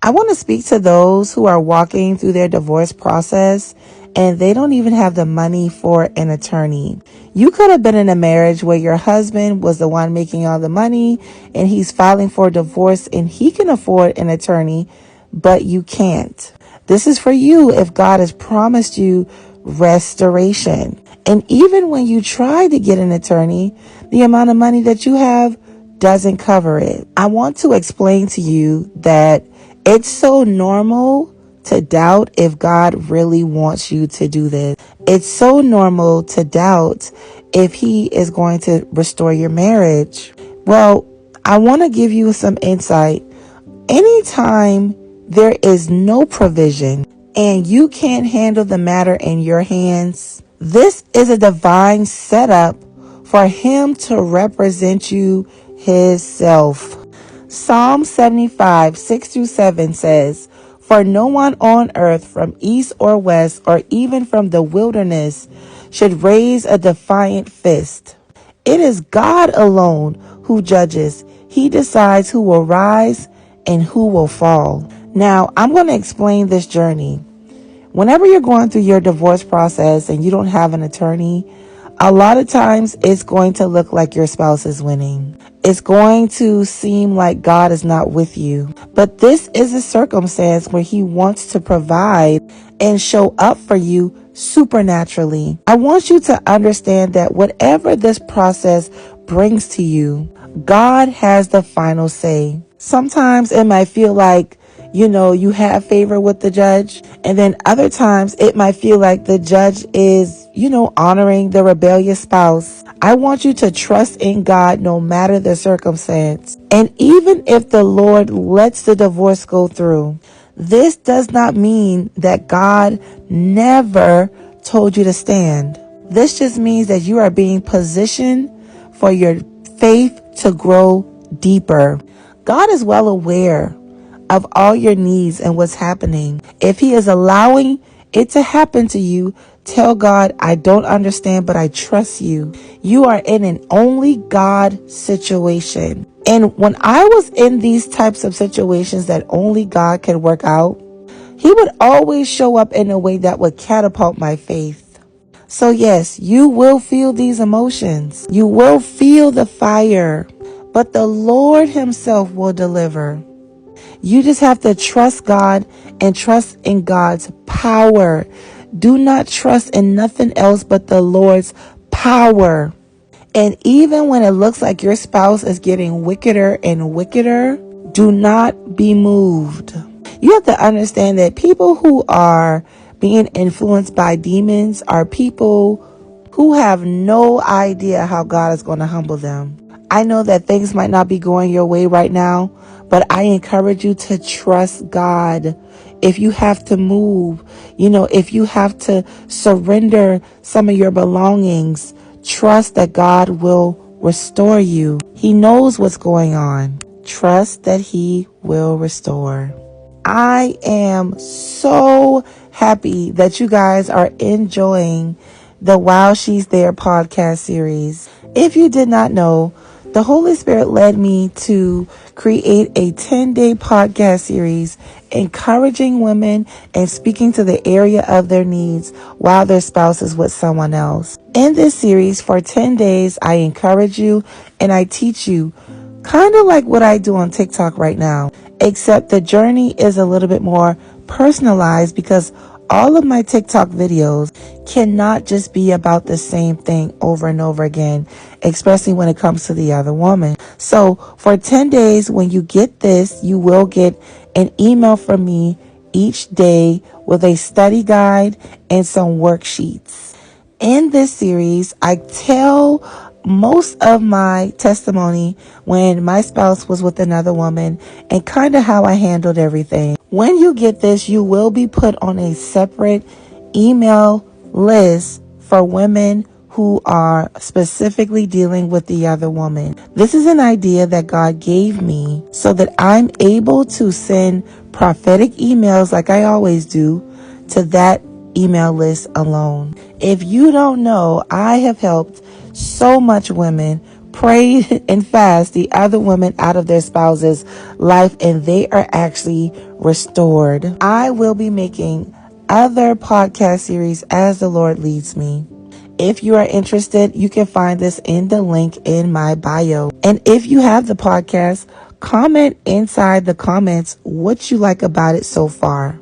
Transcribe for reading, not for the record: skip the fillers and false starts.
I want to speak to those who are walking through their divorce process and they don't even have the money for an attorney. You could have been in a marriage where your husband was the one making all the money and he's filing for divorce and he can afford an attorney, but you can't. This is for you if God has promised you restoration. And even when you try to get an attorney, the amount of money that you have doesn't cover it. I want to explain to you that it's so normal to doubt if God really wants you to do this. It's so normal to doubt if He is going to restore your marriage. Well, I want to give you some insight. Anytime there is no provision and you can't handle the matter in your hands, this is a divine setup for Him to represent you Himself. Psalm 75, 6-7 says, "For no one on earth from east or west or even from the wilderness should raise a defiant fist. It is God alone who judges. He decides who will rise and who will fall." Now, I'm going to explain this journey. Whenever you're going through your divorce process and you don't have an attorney, a lot of times it's going to look like your spouse is winning. It's going to seem like God is not with you. But this is a circumstance where He wants to provide and show up for you supernaturally. I want you to understand that whatever this process brings to you, God has the final say. Sometimes it might feel like, you have favor with the judge. And then other times it might feel like the judge is, honoring the rebellious spouse. I want you to trust in God no matter the circumstance. And even if the Lord lets the divorce go through, this does not mean that God never told you to stand. This just means that you are being positioned for your faith to grow deeper. God is well aware of all your needs and what's happening. If He is allowing it to happen to you, tell God, "I don't understand, but I trust you." You are in an only God situation. And when I was in these types of situations that only God can work out, He would always show up in a way that would catapult my faith. So yes, you will feel these emotions. You will feel the fire, but the Lord Himself will deliver. You just have to trust God and trust in God's power. Do not trust in nothing else but the Lord's power. And even when it looks like your spouse is getting wickeder and wickeder, do not be moved. You have to understand that people who are being influenced by demons are people who have no idea how God is going to humble them. I know that things might not be going your way right now, but I encourage you to trust God. If you have to move, if you have to surrender some of your belongings, trust that God will restore you. He knows what's going on. Trust that He will restore. I am so happy that you guys are enjoying the While She's There podcast series. If you did not know, the Holy Spirit led me to create a 10-day podcast series encouraging women and speaking to the area of their needs while their spouse is with someone else. In this series for 10 days, I encourage you and I teach you kind of like what I do on TikTok right now, except the journey is a little bit more personalized because all of my TikTok videos cannot just be about the same thing over and over again, especially when it comes to the other woman. So for 10 days, when you get this, you will get an email from me each day with a study guide and some worksheets. In this series, I tell most of my testimony when my spouse was with another woman and kind of how I handled everything. When you get this, you will be put on a separate email list for women who are specifically dealing with the other woman. This is an idea that God gave me so that I'm able to send prophetic emails like I always do to that email list alone. If you don't know, I have helped so much women pray and fast the other women out of their spouse's life, and they are actually restored. I will be making other podcast series as the Lord leads me. If you are interested, you can find this in the link in my bio. And if you have the podcast, comment inside the comments what you like about it so far.